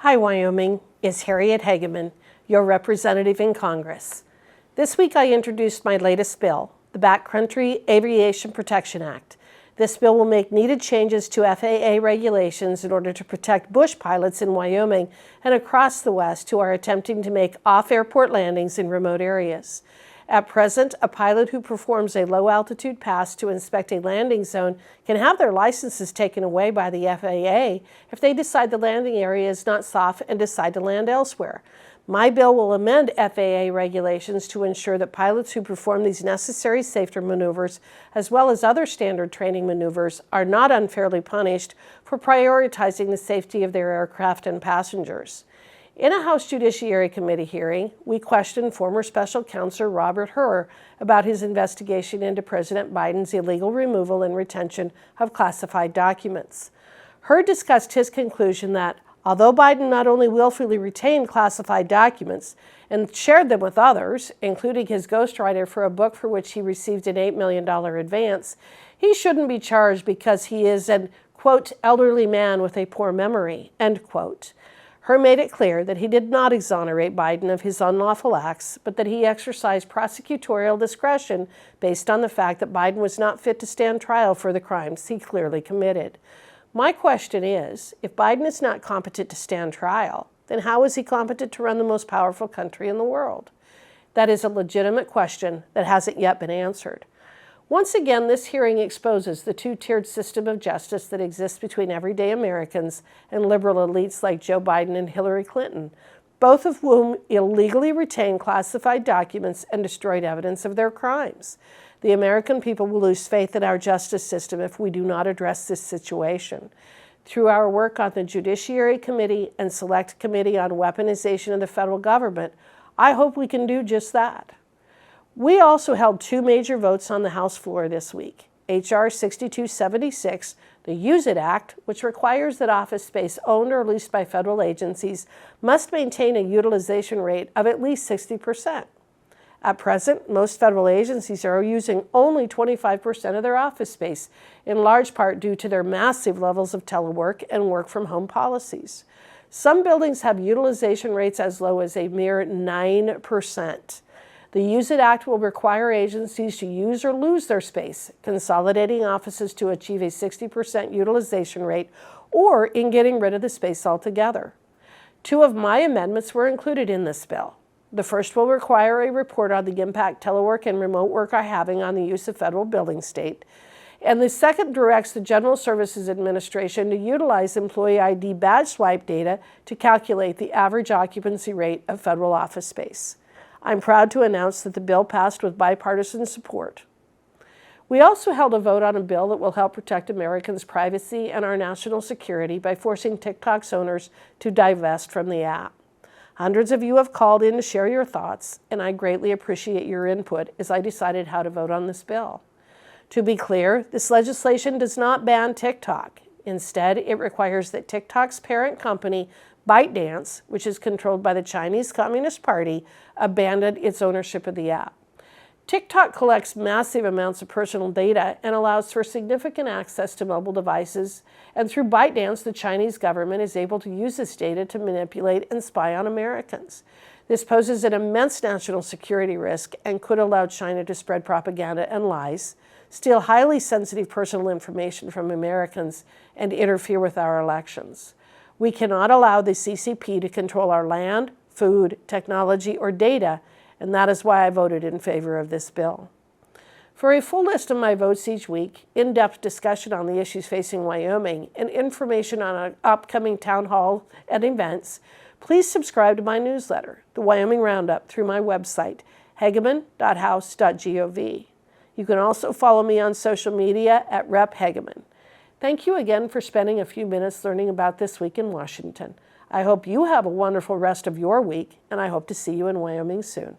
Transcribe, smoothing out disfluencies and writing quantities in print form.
Hi, Wyoming. It's Harriet Hageman, your representative in Congress. This week I introduced my latest bill, the Backcountry Aviation Protection Act. This bill will make needed changes to FAA regulations in order to protect bush pilots in Wyoming and across the West who are attempting to make off-airport landings in remote areas. At present, a pilot who performs a low-altitude pass to inspect a landing zone can have their licenses taken away by the FAA if they decide the landing area is not safe and decide to land elsewhere. My bill will amend FAA regulations to ensure that pilots who perform these necessary safety maneuvers, as well as other standard training maneuvers, are not unfairly punished for prioritizing the safety of their aircraft and passengers. In a House Judiciary Committee hearing, we questioned former Special Counsel Robert Hur about his investigation into President Biden's illegal removal and retention of classified documents. Hur discussed his conclusion that, although Biden not only willfully retained classified documents and shared them with others, including his ghostwriter for a book for which he received an $8 million advance, he shouldn't be charged because he is an, quote, elderly man with a poor memory, end quote. Hur made it clear that he did not exonerate Biden of his unlawful acts, but that he exercised prosecutorial discretion based on the fact that Biden was not fit to stand trial for the crimes he clearly committed. My question is, if Biden is not competent to stand trial, then how is he competent to run the most powerful country in the world? That is a legitimate question that hasn't yet been answered. Once again, this hearing exposes the two-tiered system of justice that exists between everyday Americans and liberal elites like Joe Biden and Hillary Clinton, both of whom illegally retained classified documents and destroyed evidence of their crimes. The American people will lose faith in our justice system if we do not address this situation. Through our work on the Judiciary Committee and Select Committee on Weaponization of the Federal Government, I hope we can do just that. We also held two major votes on the House floor this week. H.R. 6276, the Use It Act, which requires that office space owned or leased by federal agencies must maintain a utilization rate of at least 60%. At present, most federal agencies are using only 25% of their office space, in large part due to their massive levels of telework and work-from-home policies. Some buildings have utilization rates as low as a mere 9%. The Use It Act will require agencies to use or lose their space, consolidating offices to achieve a 60% utilization rate, or in getting rid of the space altogether. Two of my amendments were included in this bill. The first will require a report on the impact telework and remote work are having on the use of federal building state. And the second directs the General Services Administration to utilize employee ID badge swipe data to calculate the average occupancy rate of federal office space. I'm proud to announce that the bill passed with bipartisan support. We also held a vote on a bill that will help protect Americans' privacy and our national security by forcing TikTok's owners to divest from the app. Hundreds of you have called in to share your thoughts, and I greatly appreciate your input as I decided how to vote on this bill. To be clear, this legislation does not ban TikTok. Instead, it requires that TikTok's parent company, ByteDance, which is controlled by the Chinese Communist Party, abandon its ownership of the app. TikTok collects massive amounts of personal data and allows for significant access to mobile devices, and through ByteDance, the Chinese government is able to use this data to manipulate and spy on Americans. This poses an immense national security risk and could allow China to spread propaganda and lies, steal highly sensitive personal information from Americans, and interfere with our elections. We cannot allow the CCP to control our land, food, technology, or data, and that is why I voted in favor of this bill. For a full list of my votes each week, in-depth discussion on the issues facing Wyoming, and information on our upcoming town hall and events, please subscribe to my newsletter, The Wyoming Roundup, through my website, hageman.house.gov. You can also follow me on social media at Rep. Hageman. Thank you again for spending a few minutes learning about this week in Washington. I hope you have a wonderful rest of your week, and I hope to see you in Wyoming soon.